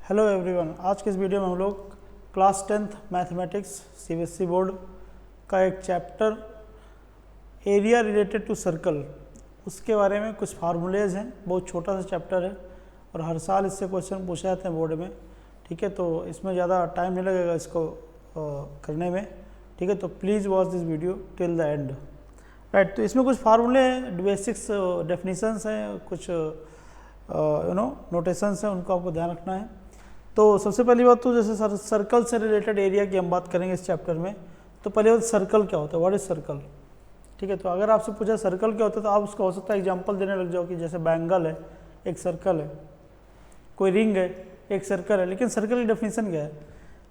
Hello everyone, आज के इस वीडियो में हम लोग class 10th mathematics CBSE board का एक chapter area related to circle, उसके बारे में कुछ फार्मूलेज हैं। बहुत छोटा सा चैप्टर है और हर साल इससे क्वेश्चन पूछे जाते हैं बोर्ड में। ठीक है, तो इसमें ज़्यादा टाइम नहीं लगेगा इसको करने में। ठीक है, तो please watch this video till the end. Right, तो इसमें कुछ फार्मूले हैं, बेसिक्स डेफिनीशंस हैं, कुछ नोटेशंस हैं, उनको आपको ध्यान रखना है। तो सबसे पहली बात तो जैसे सर्कल से रिलेटेड एरिया की हम बात करेंगे इस चैप्टर में। तो पहले बात सर्कल क्या होता है, व्हाट इज सर्कल। ठीक है, तो अगर आपसे पूछा सर्कल क्या होता है तो आप उसका हो सकता है एग्जांपल देने लग जाओ कि जैसे बैंगल है एक सर्कल है, कोई रिंग है एक सर्कल है। लेकिन सर्कल की डेफिनेशन क्या है?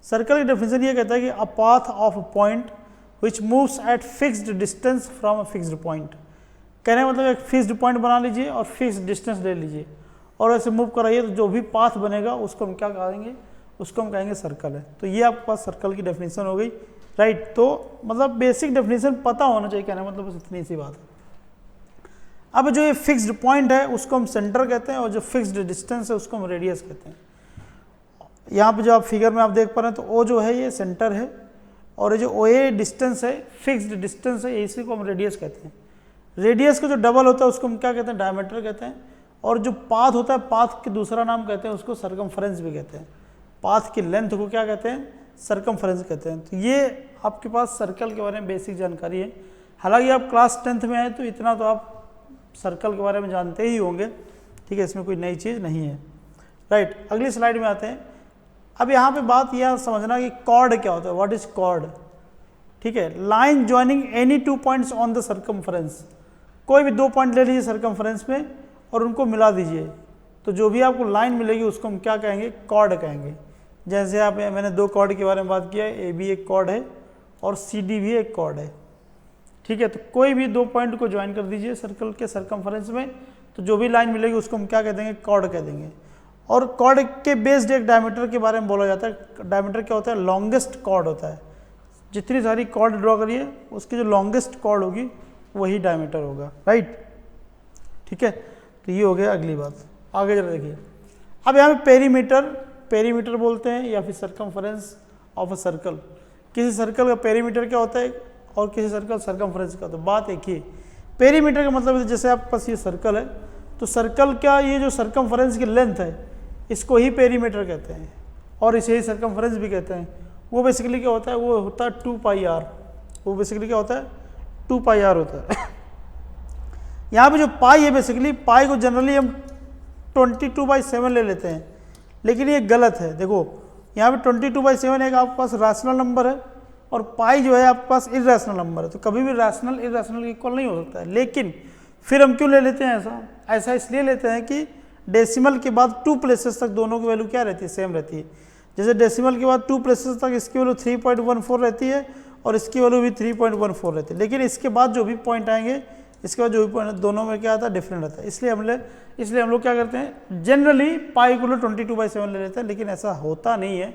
सर्कल की डेफिनेशन ये कहता है कि a path of a point which moves eight fixed distance from a fixed point. कहने का मतलब एक फिक्स्ड पॉइंट बना लीजिए और फिक्स्ड डिस्टेंस ले लीजिए और ऐसे मूव कराइए, तो जो भी पाथ बनेगा उसको हम क्या कहेंगे? उसको हम कहेंगे सर्कल है। तो ये आपके पास सर्कल की डेफिनेशन हो गई। राइट, तो मतलब बेसिक डेफिनेशन पता होना चाहिए, कहने मतलब बस इतनी सी बात है। अब जो ये फिक्स्ड पॉइंट है उसको हम सेंटर कहते हैं और जो फिक्स्ड डिस्टेंस है उसको हम रेडियस कहते हैं। यहाँ पे जो आप फिगर में आप देख पा रहे हैं तो ओ जो है ये सेंटर है और ये जो ओ ए डिस्टेंस है, फिक्स्ड डिस्टेंस है, इसी को हम रेडियस कहते हैं। रेडियस का जो डबल होता है उसको हम क्या कहते हैं? डायमीटर कहते हैं। और जो पाथ होता है, पाथ के दूसरा नाम कहते हैं उसको सरकमफ्रेंस भी कहते हैं। पाथ की लेंथ को क्या कहते हैं? सरकमफ्रेंस कहते हैं। तो ये आपके पास सर्कल के बारे में बेसिक जानकारी है। हालांकि आप क्लास 10th में हैं तो इतना तो आप सर्कल के बारे में जानते ही होंगे। ठीक है, इसमें कोई नई चीज़ नहीं है। राइट, अगली स्लाइड में आते हैं। अब यहाँ पे बात यह समझना कि कॉर्ड क्या होता है, व्हाट इज कॉर्ड। ठीक है, line joining any two points on the circumference. कोई भी दो पॉइंट ले लीजिए सर्कमफ्रेंस में और उनको मिला दीजिए, तो जो भी आपको लाइन मिलेगी उसको हम क्या कहेंगे? कॉर्ड कहेंगे। जैसे आप मैंने दो कॉर्ड के बारे में बात किया, ए बी एक कॉर्ड है और सी डी भी एक कॉर्ड है। ठीक है, तो कोई भी दो पॉइंट को ज्वाइन कर दीजिए सर्कल के सर्कमफ्रेंस में, तो जो भी लाइन मिलेगी उसको हम क्या कह देंगे? कॉर्ड कह देंगे। और कॉर्ड के बेस्ड एक डायमीटर के बारे में बोला जाता है। डायमीटर क्या होता है? लॉन्गेस्ट कॉर्ड होता है। जितनी सारी कॉर्ड ड्रॉ करिए उसकी जो लॉन्गेस्ट कॉर्ड होगी वही डायमीटर होगा। राइट, ठीक है, तो ये हो गया अगली बात। आगे जरा देखिए, अब यहाँ पे पेरीमीटर बोलते हैं या फिर सर्कमफ्रेंस ऑफ अ सर्कल। किसी सर्कल का पेरीमीटर क्या होता है और किसी सर्कल सर्कमफ्रेंस का, तो बात एक ही। पेरीमीटर का मतलब है जैसे आपके पास ये सर्कल है तो सर्कल का ये जो सर्कमफ्रेंस की लेंथ है इसको ही पेरीमीटर कहते हैं और इसे ही सर्कमफ्रेंस भी कहते हैं। वो बेसिकली क्या होता है? वो होता है 2πr। वो बेसिकली क्या होता है? 2πr होता है। यहाँ पे जो पाई है, बेसिकली पाई को जनरली हम 22/7 ले लेते हैं, लेकिन ये गलत है। देखो यहाँ पे 22/7 एक आपके पास रैशनल नंबर है और पाई जो है आपके पास इरेशनल नंबर है। तो कभी भी रैशनल इरेशनल इक्वल नहीं हो सकता है। लेकिन फिर हम क्यों ले लेते हैं ऐसा इसलिए लेते हैं कि डेसिमल के बाद 2 प्लेसेस तक दोनों की वैल्यू क्या रहती है? सेम रहती है। जैसे डेसिमल के बाद 2 प्लेसेस तक इसकी वैल्यू 3.14 रहती है और इसकी वैल्यू भी 3.14 रहती है। लेकिन इसके बाद जो भी पॉइंट आएंगे, इसके बाद जो भी पॉइंट, दोनों में क्या आता है? डिफरेंट आता है। इसलिए हम लोग क्या करते हैं? जनरली पाई को 22/7 ले लेते हैं, लेकिन ऐसा होता नहीं है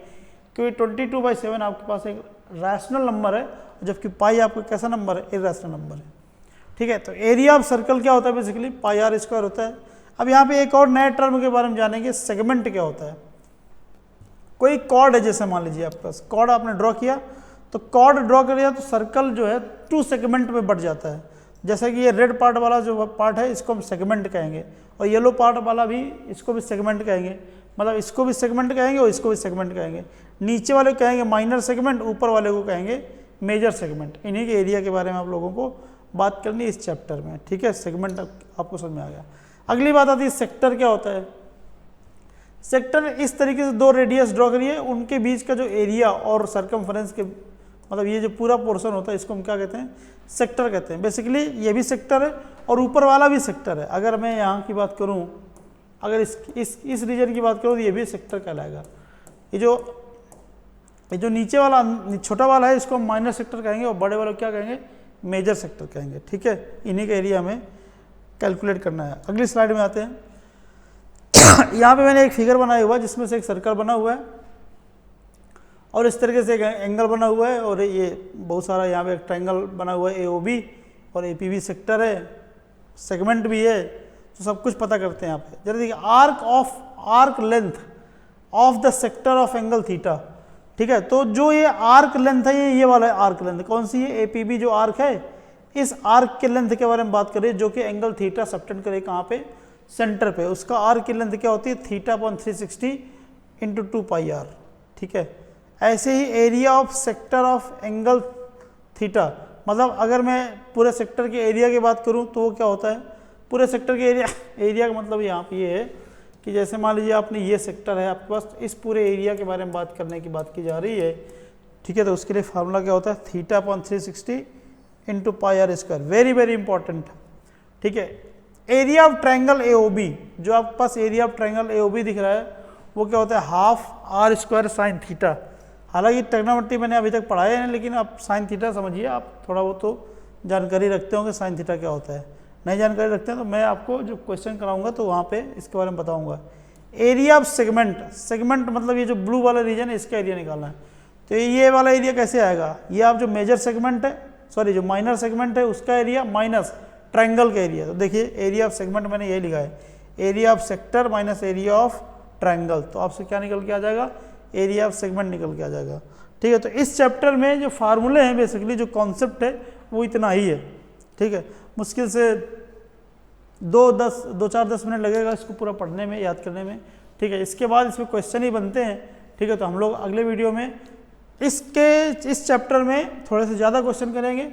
क्योंकि 22/7 आपके पास एक रैशनल नंबर है जबकि पाई आपका कैसा नंबर है? इरेशनल नंबर है। ठीक है, तो एरिया ऑफ सर्कल क्या होता है? बेसिकली πr² होता है। अब यहाँ पे एक और नए टर्म के बारे में जानेंगे, सेगमेंट क्या होता है। कोई कॉर्ड है, जैसे मान लीजिए आपके पास कॉर्ड आपने ड्रॉ किया, तो कॉर्ड ड्रॉ कर दिया तो सर्कल जो है 2 सेगमेंट में बढ़ जाता है। जैसे कि ये रेड पार्ट वाला जो पार्ट है इसको हम सेगमेंट कहेंगे और येलो पार्ट वाला भी, इसको भी सेगमेंट कहेंगे। मतलब इसको भी सेगमेंट कहेंगे और इसको भी सेगमेंट कहेंगे। नीचे वाले को कहेंगे माइनर सेगमेंट, ऊपर वाले को कहेंगे मेजर सेगमेंट। इन्हीं के एरिया के बारे में आप लोगों को बात करनी इस चैप्टर में। ठीक है, सेगमेंट आपको समझ में आ गया। अगली बात आती है सेक्टर क्या होता है। सेक्टर इस तरीके से दो रेडियस ड्रॉ करिए, उनके बीच का जो एरिया और सर्कमफ्रेंस के मतलब ये जो पूरा पोर्शन होता है इसको हम क्या कहते हैं? सेक्टर कहते हैं। बेसिकली ये भी सेक्टर है और ऊपर वाला भी सेक्टर है। अगर मैं यहाँ की बात करूँ, अगर इस रीजन की बात करूँ तो ये भी सेक्टर कहलाएगा। ये जो नीचे वाला छोटा वाला है इसको हम माइनर सेक्टर कहेंगे और बड़े वाले क्या कहेंगे? मेजर सेक्टर कहेंगे। ठीक है, इन्हीं का एरिया हमें कैलकुलेट करना है। अगली स्लाइड में आते हैं। यहाँ पे मैंने एक फिगर बनाया हुआ है जिसमें से एक सर्कल बना हुआ है और इस तरीके से एक एंगल बना हुआ है और ये बहुत सारा यहाँ पे एक ट्रायंगल बना हुआ है, AOB और APB सेक्टर है, सेगमेंट भी है। तो सब कुछ पता करते हैं यहाँ पे। जरा देखिए, arc length of the sector of angle theta. ठीक है, तो जो ये आर्क लेंथ है ये वाला आर्क लेंथ, कौन सी है, एपीबी जो आर्क है, इस आर्क के लेंथ के बारे में बात करें जो कि एंगल थीटा सबटेंड करे कहाँ पे, सेंटर पे, उसका आर्क की लेंथ क्या होती है, theta upon 360 into 2 pi r. ठीक है, ऐसे ही area of sector of angle theta, मतलब अगर मैं पूरे सेक्टर के एरिया की बात करूं तो वो क्या होता है, पूरे सेक्टर के एरिया का मतलब यहाँ पे ये है कि जैसे मान लीजिए आपने ये सेक्टर है आपके पास, इस पूरे एरिया के बारे में बात करने की बात की जा रही है। ठीक है, तो उसके लिए फार्मूला क्या होता है, theta upon 360 into pi r square, very very important. ठीक है, एरिया ऑफ ट्रायंगल एओबी, जो आपके पास एरिया ऑफ ट्रायंगल एओबी दिख रहा है वो क्या होता है, half r square sine theta. हालांकि ट्रिग्नोमेट्री मैंने अभी तक पढ़ाया है, लेकिन आप साइन थीटा समझिए, आप थोड़ा बहुत तो जानकारी रखते होंगे साइन थीटा क्या होता है। नहीं जानकारी रखते हैं तो मैं आपको जो क्वेश्चन कराऊंगा तो वहाँ पे इसके बारे में बताऊंगा। एरिया ऑफ सेगमेंट, सेगमेंट मतलब ये जो ब्लू वाला रीजन है इसका एरिया निकालना है। तो ये वाला एरिया कैसे आएगा, ये आप जो मेजर सेगमेंट है, सॉरी जो माइनर सेगमेंट है उसका एरिया माइनस ट्रायंगल का एरिया। तो देखिए एरिया ऑफ सेगमेंट मैंने ये लिखा है, area of sector minus area of triangle, तो आपसे क्या निकल के आ जाएगा, एरिया ऑफ सेगमेंट निकल के आ जाएगा। ठीक है, तो इस चैप्टर में जो फार्मूले हैं बेसिकली जो कॉन्सेप्ट है वो इतना ही है। ठीक है, मुश्किल से 2-4-10 मिनट लगेगा इसको पूरा पढ़ने में, याद करने में। ठीक है, इसके बाद इसमें क्वेश्चन ही बनते हैं। ठीक है, तो हम लोग अगले वीडियो में इस चैप्टर में थोड़े से ज़्यादा क्वेश्चन करेंगे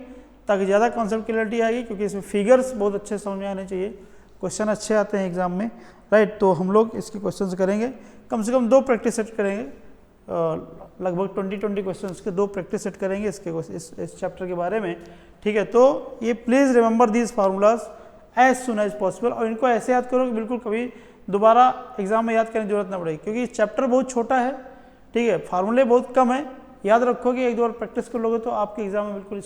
ताकि ज़्यादा कॉन्सेप्ट क्लियरिटी आएगी, क्योंकि इसमें फिगर्स बहुत अच्छे समझ में आने चाहिए, क्वेश्चन अच्छे आते हैं एग्जाम में, राइट। तो हम लोग इसके क्वेश्चन करेंगे, कम से कम 2 प्रैक्टिस सेट करेंगे, लगभग 20 क्वेश्चन के 2 प्रैक्टिस सेट करेंगे इस चैप्टर के बारे में। ठीक है, तो ये please remember these formulas as soon as possible, और इनको ऐसे याद करो कि बिल्कुल कभी दोबारा एग्जाम में याद करने की जरूरत ना पड़ेगी, क्योंकि चैप्टर बहुत छोटा है। ठीक है, फार्मूले बहुत कम है, याद रखो कि एक दो बार प्रैक्टिस कर लोगे तो आपके एग्जाम में बिल्कुल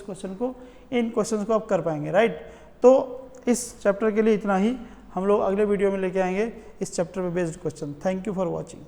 इन क्वेश्चन को आप कर पाएंगे, राइट। तो इस चैप्टर के लिए इतना ही, हम लोग अगले वीडियो में लेके आएंगे इस चैप्टर पे based question. Thank you for watching.